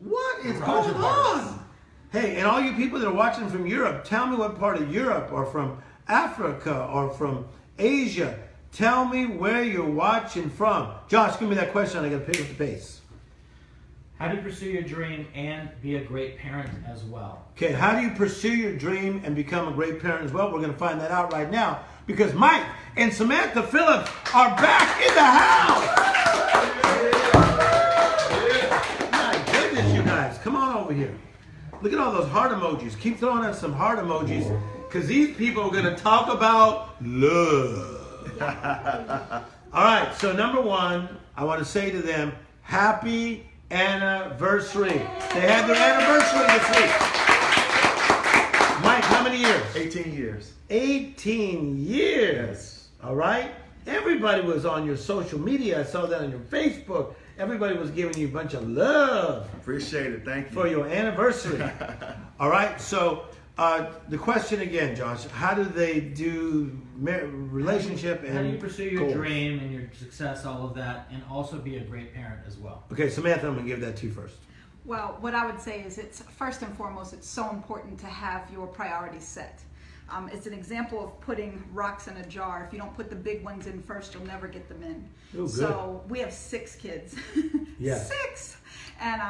What is going on? Hey, and all you people that are watching from Europe, tell me what part of Europe or from Africa or from Asia. Tell me where you're watching from. Josh, give me that question. I got to pick up the pace. How do you pursue your dream and be a great parent as well? Okay, how do you pursue your dream and become a great parent as well? We're going to find that out right now because Mike and Samantha Phillips are back in the house. My goodness, you guys. Come on over here. Look at all those heart emojis. Keep throwing us some heart emojis because these people are going to talk about love. All right, so number one, I want to say to them, happy anniversary. They had their anniversary this week. Mike, how many years? 18 years. 18 years. Yes. All right. Everybody was on your social media. I saw that on your Facebook. Everybody was giving you a bunch of love. Appreciate it. Thank you. For your anniversary. All right. So the question again, Josh, how do they do relationship and how do you pursue your goals? dream and your success, all of that, and also be a great parent as well? Okay, Samantha, I'm going to give that to you first. Well, what I would say is it's first and foremost, it's so important to have your priorities set. It's an example of putting rocks in a jar. If you don't put the big ones in first, you'll never get them in. Oh, good. So we have 6 kids. Yeah. 6! And,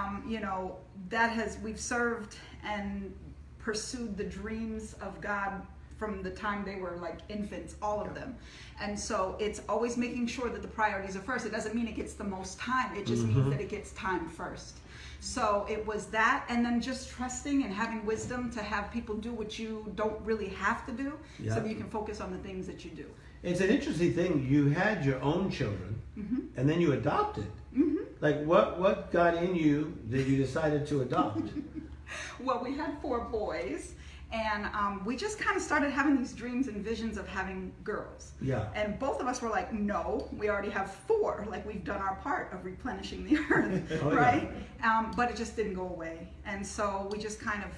we've served and pursued the dreams of God from the time they were like infants, all of them. And so it's always making sure that the priorities are first. It doesn't mean it gets the most time. It just means that it gets time first. So it was that, and then just trusting and having wisdom to have people do what you don't really have to do, so that you can focus on the things that you do. It's an interesting thing. You had your own children, and then you adopted. Like, what got in you that you decided to adopt? Well, we had 4 boys, and we just kind of started having these dreams and visions of having girls. Yeah. And both of us were like, no, we already have 4. Like, we've done our part of replenishing the earth, right? But it just didn't go away. And so we just kind of,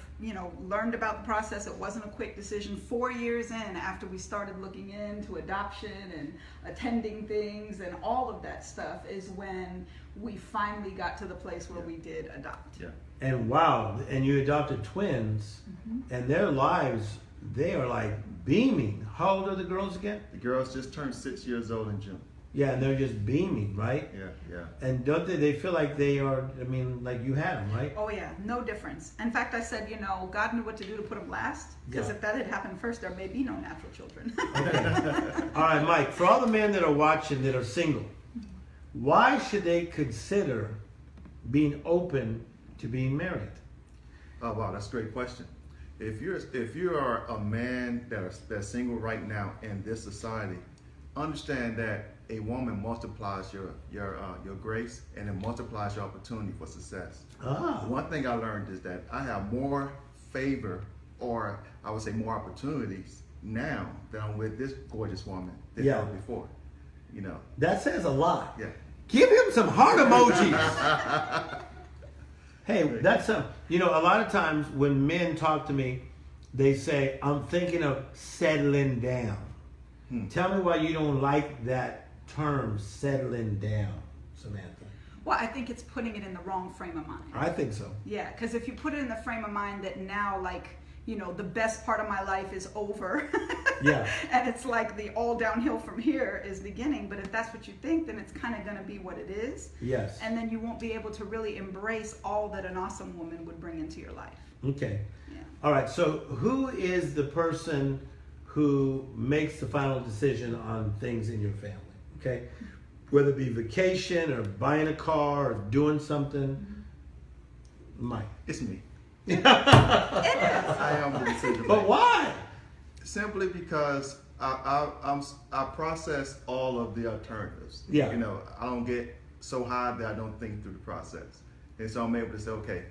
learned about the process. It wasn't a quick decision. 4 years in, after we started looking into adoption and attending things and all of that stuff, is when we finally got to the place where we did adopt. Yeah. And wow, and you adopted twins, and their lives, they are like beaming. How old are the girls again? The girls just turned 6 years old in June. Yeah, and they're just beaming, right? Yeah. And don't they feel like they are, like you had them, right? Oh yeah, no difference. In fact, I said, God knew what to do to put them last, because if that had happened first, there may be no natural children. Okay. All right, Mike, for all the men that are watching that are single, why should they consider being open to being married? Oh wow, that's a great question. If you are a man that's single right now in this society, understand that a woman multiplies your grace, and it multiplies your opportunity for success. One thing I learned is that I have more favor, or I would say more opportunities now that I'm with this gorgeous woman than ever before. That says a lot. Yeah. Give him some heart emojis. Hey, that's a lot of times when men talk to me, they say, I'm thinking of settling down. Tell me why you don't like that term, settling down, Samantha. Well, I think it's putting it in the wrong frame of mind. I think so. Yeah, because if you put it in the frame of mind that now, the best part of my life is over. Yeah. And it's like the all downhill from here is beginning. But if that's what you think, then it's kind of going to be what it is. Yes. And then you won't be able to really embrace all that an awesome woman would bring into your life. Okay. Yeah. All right. So who is the person who makes the final decision on things in your family? Okay. Whether it be vacation or buying a car or doing something. Mike. It's me. It is. I am the decision maker. But why? Simply because I process all of the alternatives. Yeah. I don't get so high that I don't think through the process, and so I'm able to say, okay,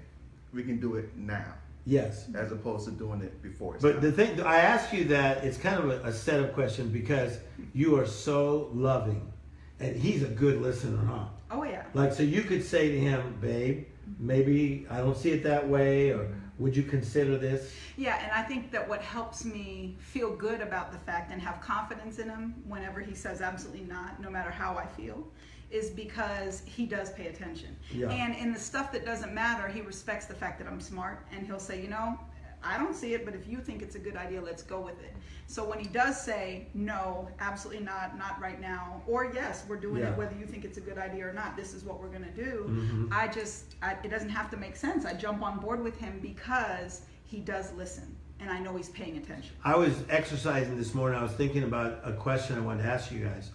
we can do it now. Yes. As opposed to doing it before. But the thing, I ask you that, it's kind of a set of questions because you are so loving, and he's a good listener, huh? Oh yeah. So you could say to him, babe, maybe I don't see it that way, or would you consider this? Yeah, and I think that what helps me feel good about the fact and have confidence in him whenever he says absolutely not, no matter how I feel, is because he does pay attention. Yeah. And in the stuff that doesn't matter, he respects the fact that I'm smart, and he'll say, you know, I don't see it, but if you think it's a good idea, let's go with it. So when he does say, no, absolutely not right now, or yes, we're doing it whether you think it's a good idea or not, this is what we're going to do, it doesn't have to make sense. I jump on board with him because he does listen, and I know he's paying attention. I was exercising this morning. I was thinking about a question I wanted to ask you guys.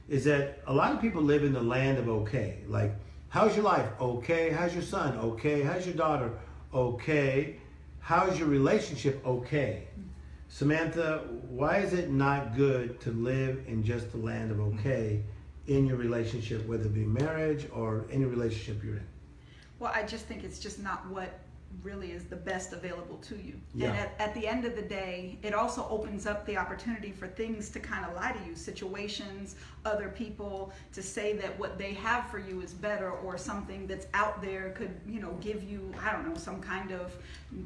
Is that a lot of people live in the land of okay. Like, how's your life? Okay. How's your son? Okay. How's your daughter? Okay. How's your relationship? Okay. Samantha, why is it not good to live in just the land of okay in your relationship, whether it be marriage or any relationship you're in? Well, I just think it's just not what really is the best available to you. Yeah. And at the end of the day, it also opens up the opportunity for things to kind of lie to you, situations, other people, to say that what they have for you is better, or something that's out there could, you know, give you, I don't know, some kind of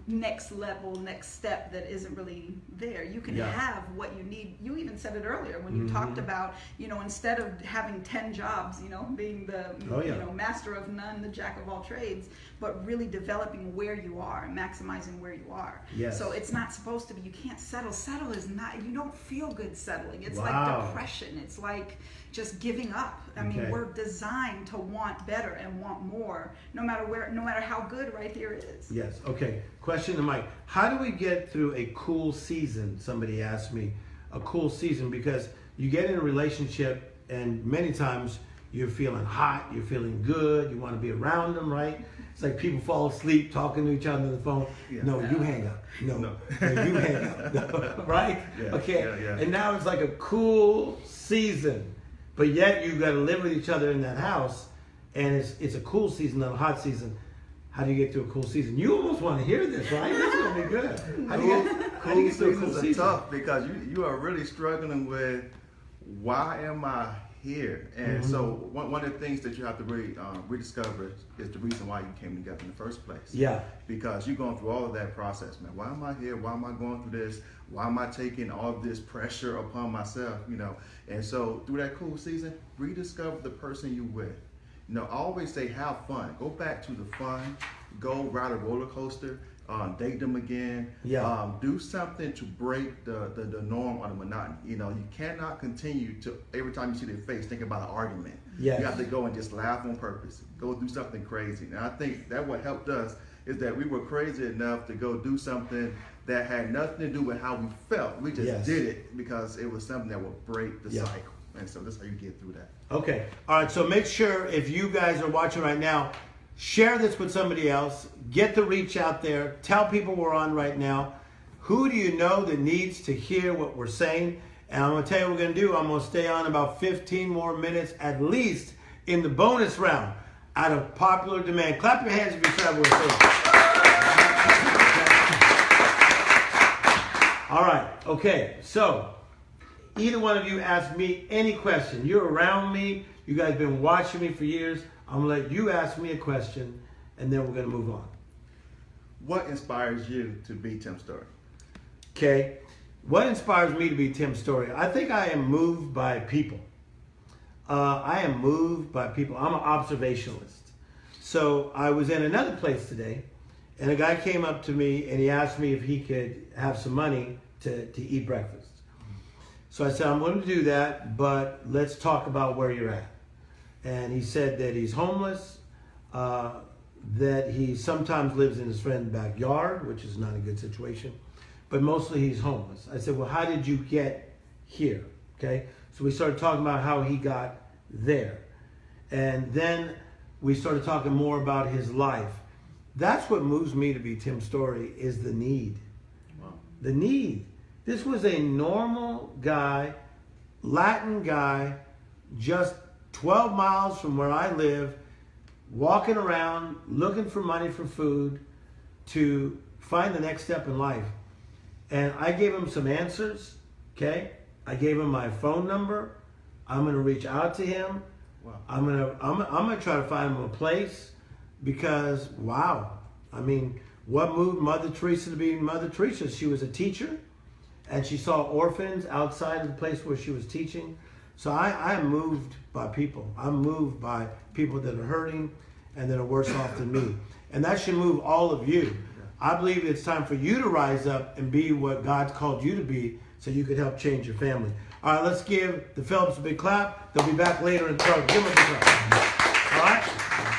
next level, next step that isn't really there. You can have what you need. You even said it earlier when you talked about, you know, instead of having 10 jobs, you know, being the you know, master of none, the jack of all trades, but really developing where you are and maximizing where you are. Yes. So it's not supposed to be, you can't settle. Settle is not, you don't feel good settling. It's like depression. It's like just giving up. I mean, we're designed to want better and want more, no matter how good right here is. Yes. Okay. Question to Mike. How do we get through a cool season? Somebody asked me, a cool season, because you get in a relationship and many times you're feeling hot, you're feeling good, you want to be around them, right? It's like people fall asleep talking to each other on the phone. Yeah. No, you hang up. No, you hang up. No, right? Yeah. Okay. Yeah. And now it's like a cool season, but yet you got to live with each other in that house, and it's a cool season, not a hot season. How do you get through a cool season? You almost want to hear this, right? This is gonna be good. How do you get through a cool season? Are tough because you are really struggling with, why am I here? And so one of the things that you have to really rediscover is the reason why you came together in the first place. Yeah. Because you're going through all of that process, man. Why am I here? Why am I going through this? Why am I taking all of this pressure upon myself? You know. And so through that cool season, rediscover the person you with. You know, I always say have fun. Go back to the fun. Go ride a roller coaster. Date them again. Yeah. Do something to break the norm or the monotony. You know, you cannot continue to, every time you see their face, think about an argument. Yes. You have to go and just laugh on purpose. Go do something crazy. And I think that what helped us is that we were crazy enough to go do something that had nothing to do with how we felt. We just did it because it was something that would break the cycle. And so that's how you get through that. Okay. All right. So make sure, if you guys are watching right now, share this with somebody else. Get the reach out there. Tell people we're on right now. Who do you know that needs to hear what we're saying? And I'm going to tell you what we're going to do. I'm going to stay on about 15 more minutes at least in the bonus round out of popular demand. Clap your hands if you travel with us. All right. Okay. So either one of you ask me any question. You're around me. You guys have been watching me for years. I'm going to let you ask me a question, and then we're going to move on. What inspires you to be Tim Storey? Okay. What inspires me to be Tim Storey? I think I am moved by people. I am moved by people. I'm an observationalist. So I was in another place today, and a guy came up to me, and he asked me if he could have some money to eat breakfast. So I said, I'm going to do that, but let's talk about where you're at. And he said that he's homeless, that he sometimes lives in his friend's backyard, which is not a good situation, but mostly he's homeless. I said, well, how did you get here? Okay, so we started talking about how he got there. And then we started talking more about his life. That's what moves me to be Tim Storey, is the need. Wow. The need. This was a normal guy, Latin guy, just 12 miles from where I live, walking around, looking for money for food to find the next step in life. And I gave him some answers, okay? I gave him my phone number. I'm going to reach out to him. Wow. I'm going to try to find him a place because, wow. I mean, what moved Mother Teresa to be Mother Teresa? She was a teacher, and she saw orphans outside of the place where she was teaching. So I am moved by people. I'm moved by people that are hurting and that are worse off than me. And that should move all of you. I believe it's time for you to rise up and be what God's called you to be so you could help change your family. All right, let's give the Phillips a big clap. They'll be back later in the program. Give them a big clap. All right?